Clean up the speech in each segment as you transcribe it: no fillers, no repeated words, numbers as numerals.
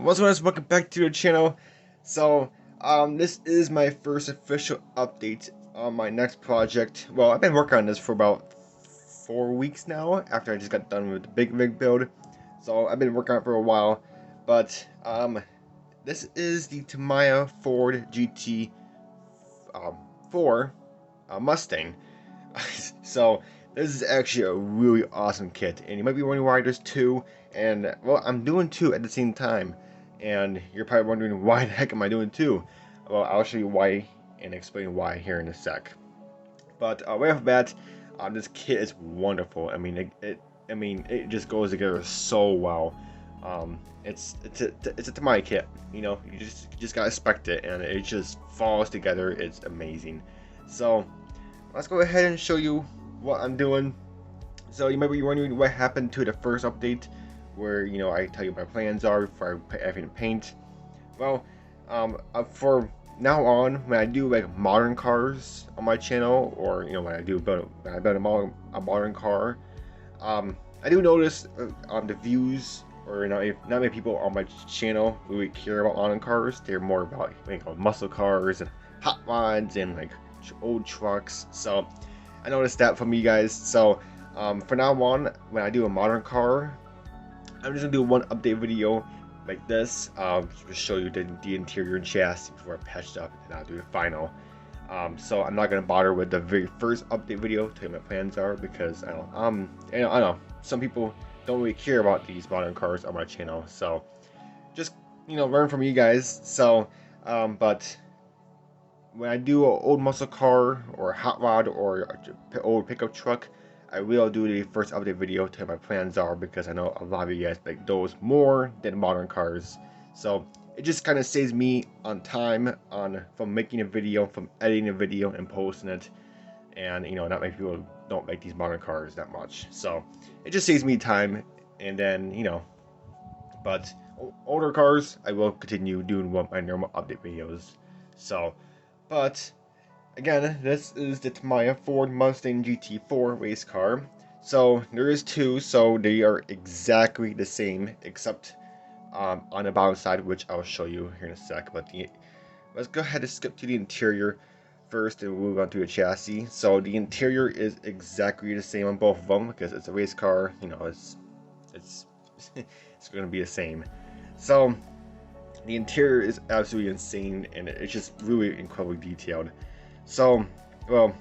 What's up, guys? Welcome back to the channel. This is my first official update on my next project. Well, I've been working on this for about 4 weeks now, after I just got done with the big rig build. So I've been working on it for a while, but this is the Tamiya Ford gt4 Mustang. So this is actually a really awesome kit, and you might be wondering why there's two, and well, I'm doing two at the same time. And you're probably wondering, why the heck am I doing two? Well, I'll show you why and explain why here in a sec. But right off the bat, this kit is wonderful. I mean, it just goes together so well. It's a Tamiya kit. You know, you just gotta expect it, and it just falls together. It's amazing. So let's go ahead and show you what I'm doing. So you might be wondering what happened to the first update, where, you know, I tell you what my plans are before I put everything in paint. Well, for now on, when I do like modern cars on my channel, or you know, when I build a modern car, I do notice the views, or not many people on my channel really care about modern cars. They're more about, you know, muscle cars and hot rods and like old trucks. So I noticed that from you guys. So for now on, when I do a modern car, I'm just gonna do one update video like this, just show you the interior and chassis before I patch it up, and I'll do the final. So I'm not gonna bother with the very first update video, tell you what my plans are, because I know some people don't really care about these modern cars on my channel. So just, you know, learn from you guys. So but when I do an old muscle car or a hot rod or an old pickup truck, I will do the first update video to what my plans are, because I know a lot of you guys like those more than modern cars. So it just kind of saves me on time from making a video, from editing a video and posting it. And you know, not many people don't make these modern cars that much, so it just saves me time. And then, you know, but older cars, I will continue doing my normal update videos. So, but again, this is the Tamiya Ford Mustang GT4 race car. So there is two, so they are exactly the same, except on the bottom side, which I'll show you here in a sec. But let's go ahead and skip to the interior first, and we'll move on to the chassis. So the interior is exactly the same on both of them, because it's a race car. You know, it's going to be the same. So the interior is absolutely insane, and it's just really incredibly detailed. So, well,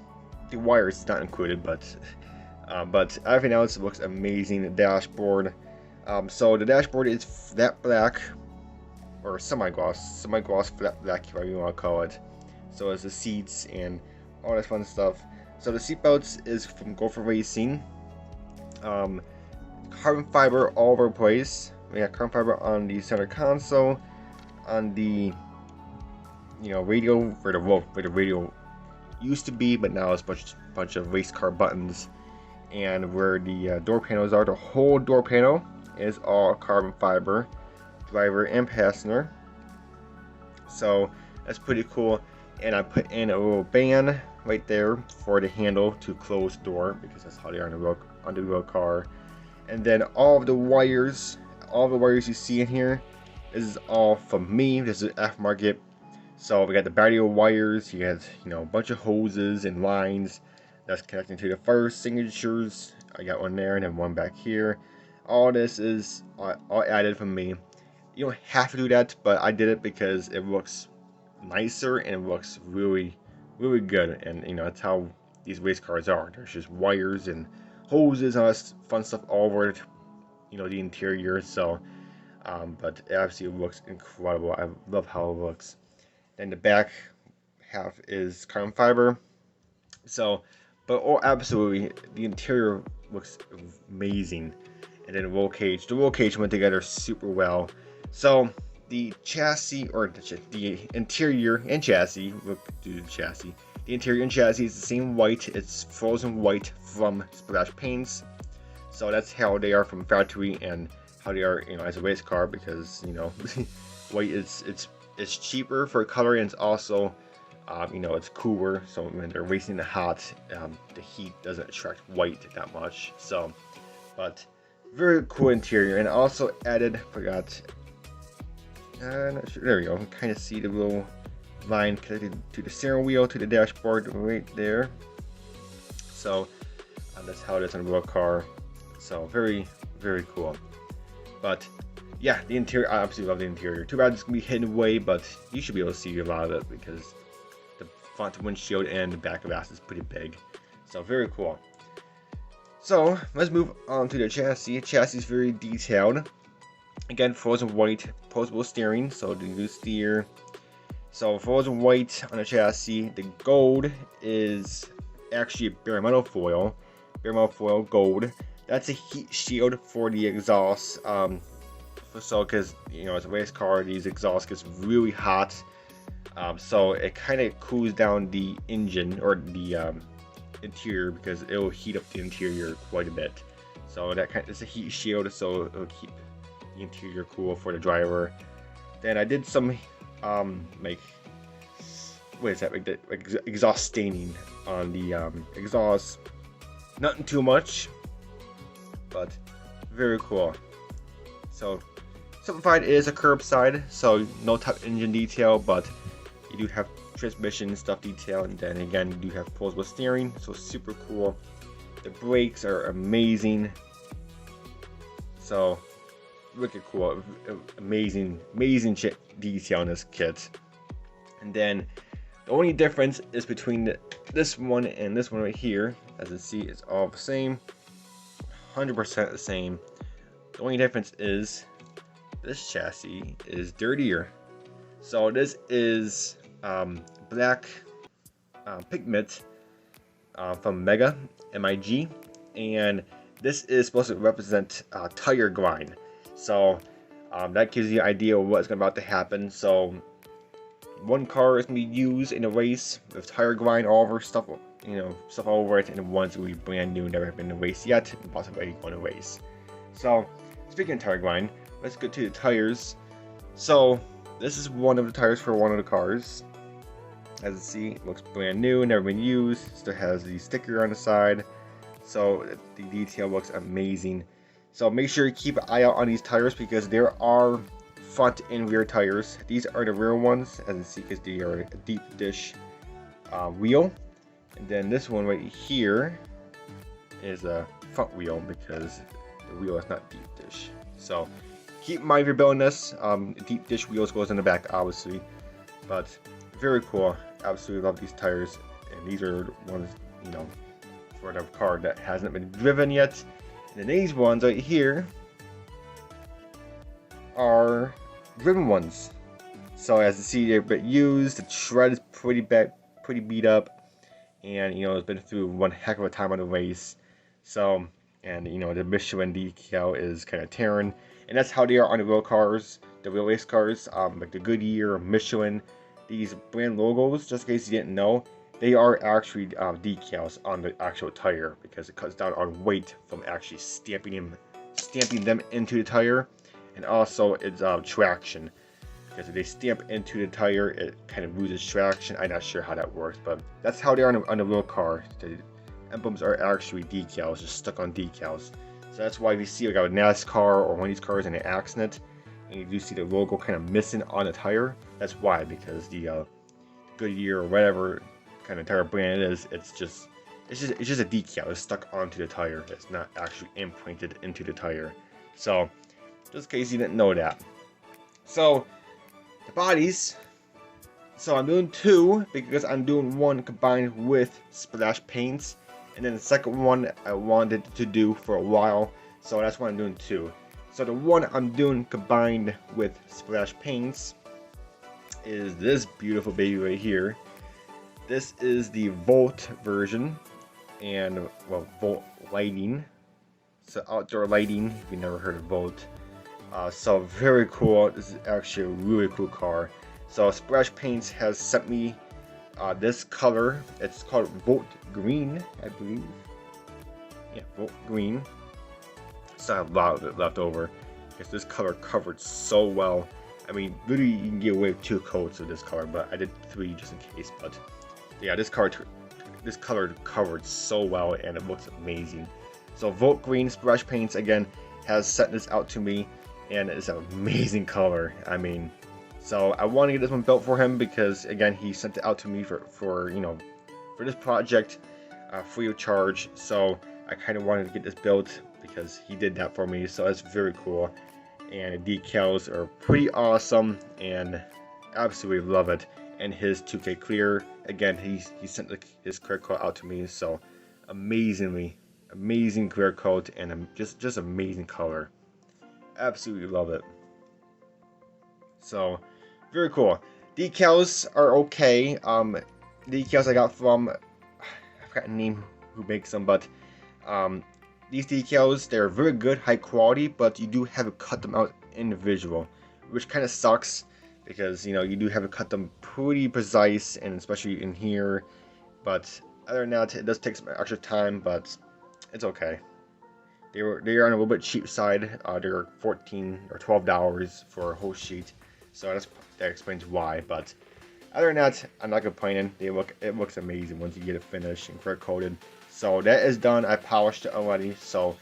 the wires is not included, but everything else looks amazing. The dashboard, so the dashboard is flat black, or semi-gloss flat black, whatever you want to call it. So it's the seats and all that fun stuff. So the seat belts is from Gopher Racing. Carbon fiber all over the place. We got carbon fiber on the center console, on the, you know, radio, where the radio used to be, but now it's a bunch of race car buttons. And where the door panels are, the whole door panel is all carbon fiber, driver and passenger. So that's pretty cool. And I put in a little band right there for the handle to close the door, because that's how they are on the real car. And then all the wires you see in here, this is all from me. This is aftermarket. So we got the battery wires. You have, you know, a bunch of hoses and lines that's connecting to the first signatures. I got one there and then one back here. All this is all added from me. You don't have to do that, but I did it because it looks nicer and it looks really, really good. And you know, that's how these race cars are. There's just wires and hoses and all this fun stuff all over, you know, the interior. So, but it absolutely looks incredible. I love how it looks. Then the back half is carbon fiber. So, but absolutely, the interior looks amazing. And then the roll cage went together super well. So the chassis, or the interior and chassis, look to the chassis. The interior and chassis is the same white. It's frozen white from Splash Paints. So that's how they are from factory, and how they are, you know, as a race car, because, you know, white it's cheaper for color, and it's also, you know, it's cooler. So when they're racing in the hot, the heat doesn't attract white that much. So, but very cool interior. And also added, Not sure. There we go. You can kind of see the little line connected to the steering wheel, to the dashboard right there. So that's how it is on a real car. So very, very cool. But yeah, the interior, I absolutely love the interior. Too bad it's gonna be hidden away, but you should be able to see a lot of it because the front windshield and the back glass is pretty big. So very cool. So let's move on to the chassis. The chassis is very detailed. Again, frozen white, posable steering, so the new steer. So frozen white on the chassis. The gold is actually bare metal foil. Bare metal foil gold. That's a heat shield for the exhaust. So because it's a race car, these exhausts gets really hot. So it kind of cools down the engine or the interior because it will heat up the interior quite a bit. So that it's a heat shield, so it'll keep the interior cool for the driver. Then I did some like what is that, like the exhaust staining on the exhaust. Nothing too much, but very cool. So simplified is a curbside, so no top engine detail, but you do have transmission stuff detail, and then again you do have posable steering, so super cool. The brakes are amazing, so wicked cool. Amazing detail in this kit. And then the only difference is between this one and this one right here. As you see, it's all the same, 100% the same. The only difference is this chassis is dirtier. So this is black pigment from Mega MIG, and this is supposed to represent tire grind. So that gives you an idea of what's about to happen. So one car is going to be used in a race with tire grind all over stuff, stuff all over it, and the one's going to be brand new, never been in a race yet, and possibly going to race. So speaking of tire grind, let's go to the tires. So this is one of the tires for one of the cars. As you see, it looks brand new, never been used. Still has the sticker on the side, so the detail looks amazing. So make sure you keep an eye out on these tires because there are front and rear tires. These are the rear ones, as you see, because they are a deep dish wheel. And then this one right here is a front wheel because the wheel is not deep dish. So keep in mind if you're building this, deep dish wheels goes in the back, obviously. But very cool. Absolutely love these tires, and these are ones for the car that hasn't been driven yet. And then these ones right here are driven ones. So as you see, they're a bit used. The tread is pretty beat up, and it's been through one heck of a time on the race. So, and the Michelin decal is kind of tearing, and that's how they are on the real cars, the real race cars, like the Goodyear, Michelin. These brand logos, just in case you didn't know, they are actually decals on the actual tire because it cuts down on weight from actually stamping them into the tire, and also it's traction because if they stamp into the tire, it kind of loses traction. I'm not sure how that works, but that's how they are on the real car. The emblems are actually decals, just stuck on decals. So that's why if you see like a NASCAR or one of these cars in an accident, and you do see the logo kind of missing on the tire, that's why, because the Goodyear or whatever kind of tire brand it is, it's just a decal. It's stuck onto the tire. It's not actually imprinted into the tire. So just in case you didn't know that. So the bodies. So I'm doing two because I'm doing one combined with splash paints, and then the second one I wanted to do for a while, so that's why I'm doing two. So the one I'm doing combined with splash paints is this beautiful baby right here. This is the Volt version, and well, Volt lighting. So outdoor lighting, if you've never heard of Volt. So very cool. This is actually a really cool car. So Splash Paints has sent me this color. It's called Volt Green, I believe. Yeah, Volt Green. So I have a lot of it left over because this color covered so well. I mean, literally you can get away with 2 coats of this color, but I did 3 just in case. But yeah, this color covered so well, and it looks amazing. So Volt Green Splash Paints again has sent this out to me, and it's an amazing color. I mean, So I want to get this one built for him because again he sent it out to me for you know, for this project, free of charge. So I kind of wanted to get this built because he did that for me. So that's very cool. And the decals are pretty awesome and absolutely love it. And his 2K clear, again, he sent his clear coat out to me. So amazing clear coat and just amazing color. Absolutely love it. So very cool. Decals are okay. Decals I got from, I forgot the name who makes them, but these decals, they're very good, high quality, but you do have to cut them out individual, which kind of sucks because you know you do have to cut them pretty precise, and especially in here. But other than that, it does take some extra time, but it's okay. They are on a little bit cheap side. They're $14 or $12 for a whole sheet, so that explains why. But other than that, I'm not complaining. It looks amazing once you get it finished and clear coated. So that is done. I polished it already. So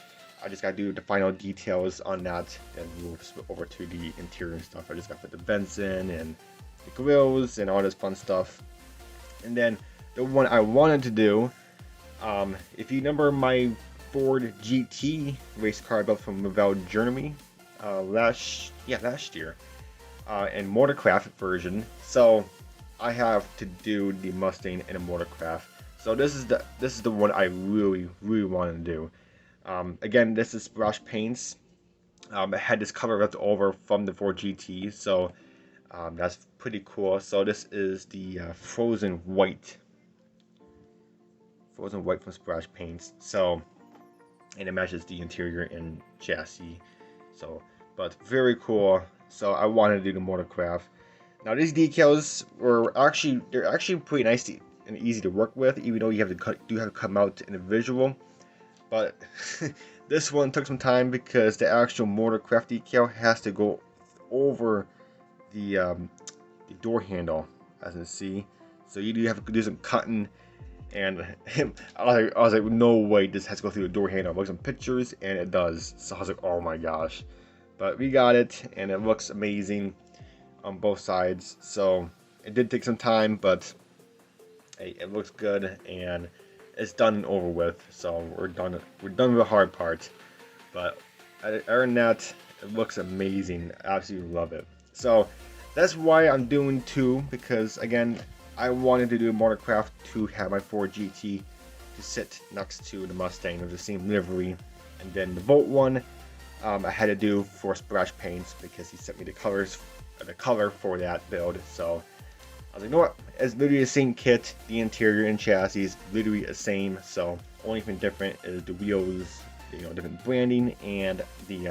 I just gotta do the final details on that, and we'll switch over to the interior and stuff. I just gotta put the vents in and the grills and all this fun stuff. And then the one I wanted to do, if you remember my Ford GT race car I built from Welding, Germany, last year, in motorcraft version. So I have to do the Mustang and a motorcraft. So this is the one I really want to do. Again, this is brush paints. I had this color left over from the Ford GT, so that's pretty cool. So this is the frozen white from Splash Paints. So, and it matches the interior and chassis. So, but very cool. So I wanted to do the motorcraft. Now these decals they're actually pretty nice and easy to work with, even though you have to cut them out individual. But this one took some time because the actual motorcraft decal has to go over the door handle, as you can see. So you do have to do some cutting. And I was like, no way, this has to go through the door handle. I looked at some pictures, and it does. So I was like, oh my gosh. But we got it, and it looks amazing on both sides. So it did take some time, but hey, it looks good, and it's done and over with. So we're done with the hard part. But other than that, it looks amazing. I absolutely love it. So that's why I'm doing two, because again, I wanted to do a motorcraft to have my Ford GT to sit next to the Mustang of the same livery. And then the Volt one, I had to do for splash paints because he sent me the color for that build. So I was like, you know what? It's literally the same kit. The interior and chassis is literally the same. So only thing different is the wheels, you know, different branding, and the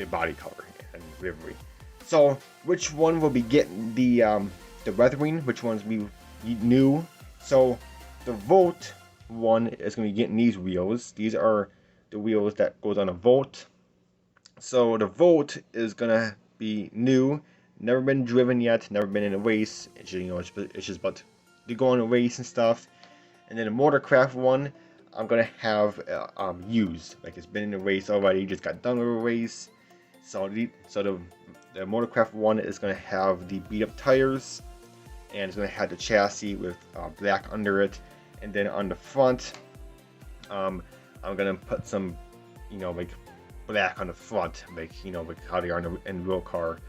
body color and livery. So which one will be getting the weathering? Which ones will be new? So the Volt one is going to be getting these wheels. These are the wheels that goes on a Volt. So the Volt is going to be new, never been driven yet, never been in a race. It's, you know, it's just about to go on a race and stuff. And then the motorcraft one, I'm going to have used, like it's been in a race already, just got done with a race. So the motorcraft one is going to have the beat up tires, and it's going to have the chassis with black under it. And then on the front, I'm going to put some, you know, like black on the front, like, you know, like how they are in real car,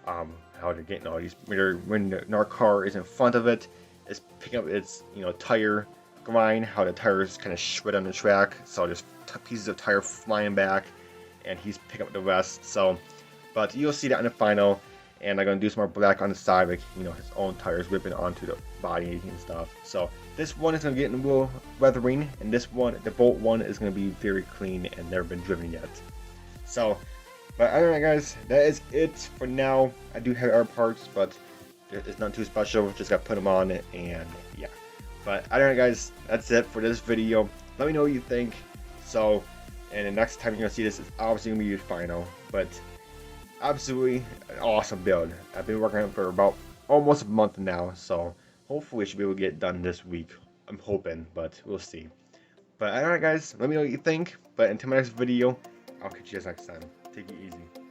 how they're getting all these, when our car is in front of it, it's picking up its, you know, tire grind, how the tires kind of shred on the track. So there's pieces of tire flying back, and he's picking up the rest. So, but you'll see that in the final. And I'm gonna do some more black on the side, like, you know, his own tires ripping onto the body and stuff. So this one is gonna get in a little weathering, and this one, the Bolt one, is gonna be very clean and never been driven yet. So, but I don't know, guys, that is it for now. I do have our parts, but it's not too special. Just gotta put them on it, and yeah. But I don't know, guys, that's it for this video. Let me know what you think. So, and the next time you're gonna see this is obviously gonna be your final, but absolutely an awesome build. I've been working on it for about almost a month now, so hopefully I should be able to get it done this week. I'm hoping, but we'll see. But alright, guys, let me know what you think. But until my next video, I'll catch you guys next time. Take it easy.